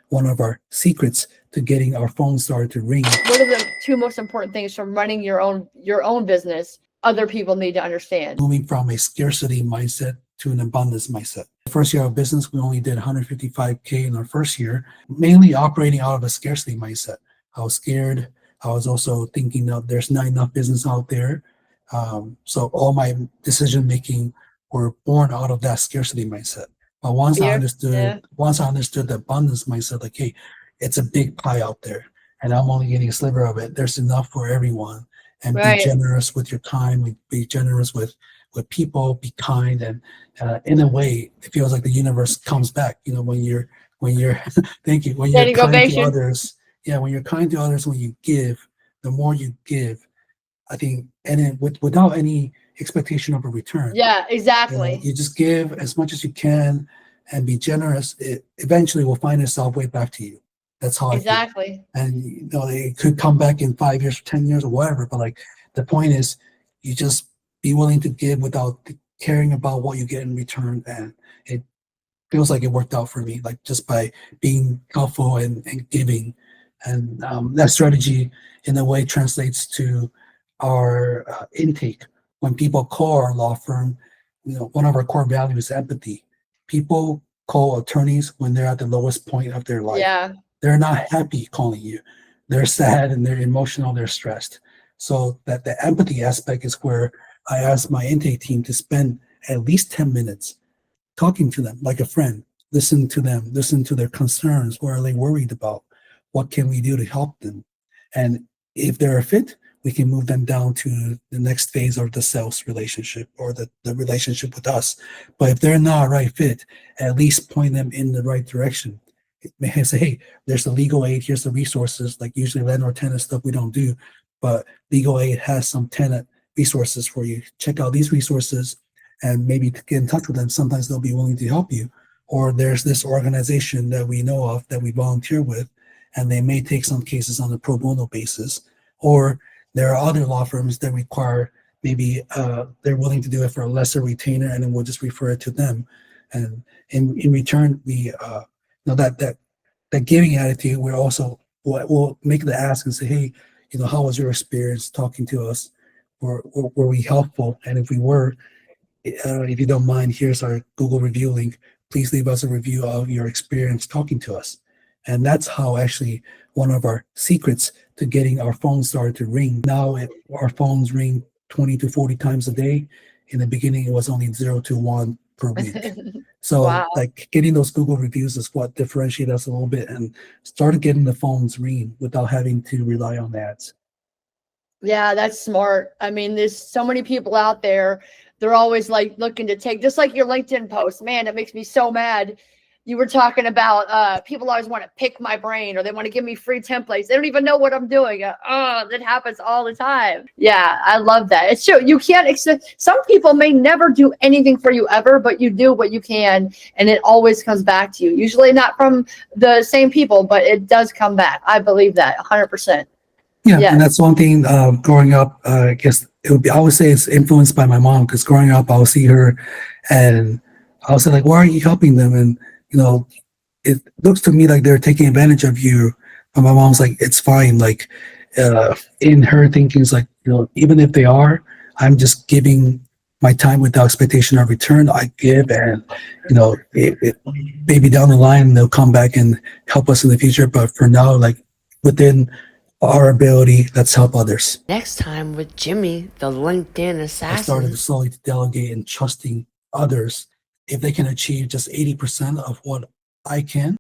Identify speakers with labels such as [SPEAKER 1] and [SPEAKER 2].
[SPEAKER 1] one of our secrets to getting our phone started to ring.
[SPEAKER 2] What are the two most important things from running your own business other people need to understand?
[SPEAKER 1] Moving from a scarcity mindset to an abundance mindset. The first year of business, we only did 155K in our first year, mainly operating out of a scarcity mindset. I was scared. I was also thinking that there's not enough business out there. So all my decision making were born out of that scarcity mindset. But
[SPEAKER 2] Fear? Yeah.
[SPEAKER 1] once I understood the abundance mindset, like, hey, it's a big pie out there, and I'm only getting a sliver of it. There's enough for everyone, and be
[SPEAKER 2] Right.
[SPEAKER 1] generous with your time. Be generous with people. Be kind, and in a way, it feels like the universe comes back. You know, when you're thank you, when you're
[SPEAKER 2] Standing
[SPEAKER 1] kind to
[SPEAKER 2] ovation.
[SPEAKER 1] others. Yeah, when you're kind to others, when you give, the more you give, I think, and then without any expectation of a return.
[SPEAKER 2] Yeah,
[SPEAKER 1] You know,
[SPEAKER 2] exactly.
[SPEAKER 1] you just give as much as you can and be generous. It eventually will find itself way back to you. That's how I feel.
[SPEAKER 2] Exactly.
[SPEAKER 1] And you know, it could come back in 5 years or 10 years or whatever. But like the point is, you just be willing to give without caring about what you get in return. And it feels like it worked out for me, like just by being helpful and giving. And that strategy, in a way, translates to our intake. When people call our law firm, you know, one of our core values is empathy. People call attorneys when they're at the lowest point of their life.
[SPEAKER 2] Yeah.
[SPEAKER 1] They're not happy calling you. They're sad and they're emotional, they're stressed. So that the empathy aspect is where I ask my intake team to spend at least 10 minutes talking to them like a friend, listen to them, listen to their concerns. What are they worried about? What can we do to help them? And if they're a fit, we can move them down to the next phase of the sales relationship or the relationship with us. But if they're not a right fit, at least point them in the right direction. It may say, hey, there's the legal aid, here's the resources. Like usually landlord tenant stuff we don't do, but legal aid has some tenant resources for you. Check out these resources and maybe to get in touch with them. Sometimes they'll be willing to help you. Or there's this organization that we know of that we volunteer with, and they may take some cases on a pro bono basis. Or there are other law firms that require maybe they're willing to do it for a lesser retainer, and then we'll just refer it to them. And in return, we know that giving attitude, we're also we'll make the ask and say, hey, you know, how was your experience talking to us? Were we helpful? And if we were, if you don't mind, here's our Google review link. Please leave us a review of your experience talking to us. And that's how actually one of our secrets to getting our phones started to ring. Now our phones ring 20 to 40 times a day. In the beginning, it was only 0 to 1 per week. So
[SPEAKER 2] Wow.
[SPEAKER 1] like getting those Google reviews is what differentiated us a little bit and started getting the phones ringing without having to rely on ads.
[SPEAKER 2] Yeah, that's smart. I mean, there's so many people out there. They're always like looking to take, just like your LinkedIn post. Man, it makes me so mad. You were talking about people always want to pick my brain or they want to give me free templates. They don't even know what I'm doing. That happens all the time. Yeah, I love that. It's true. You can't expect, some people may never do anything for you ever, but you do what you can and it always comes back to you. Usually not from the same people, but it does come back. I believe that 100%.
[SPEAKER 1] Yeah,
[SPEAKER 2] Yeah.
[SPEAKER 1] and that's one thing. Growing up, I guess it would be. I would say it's influenced by my mom because growing up, I would see her, and I would say like, "Why aren't you helping them?" And you know, it looks to me like they're taking advantage of you. But my mom's like, "It's fine." Like, in her thinking, is like, you know, even if they are, I'm just giving my time without expectation of return. I give, and you know, maybe down the line they'll come back and help us in the future. But for now, like within our ability, let's help others.
[SPEAKER 3] Next time with Jimmy, the LinkedIn
[SPEAKER 1] I started
[SPEAKER 3] assassin.
[SPEAKER 1] slowly to delegate and trusting others. If they can achieve just 80% of what I can,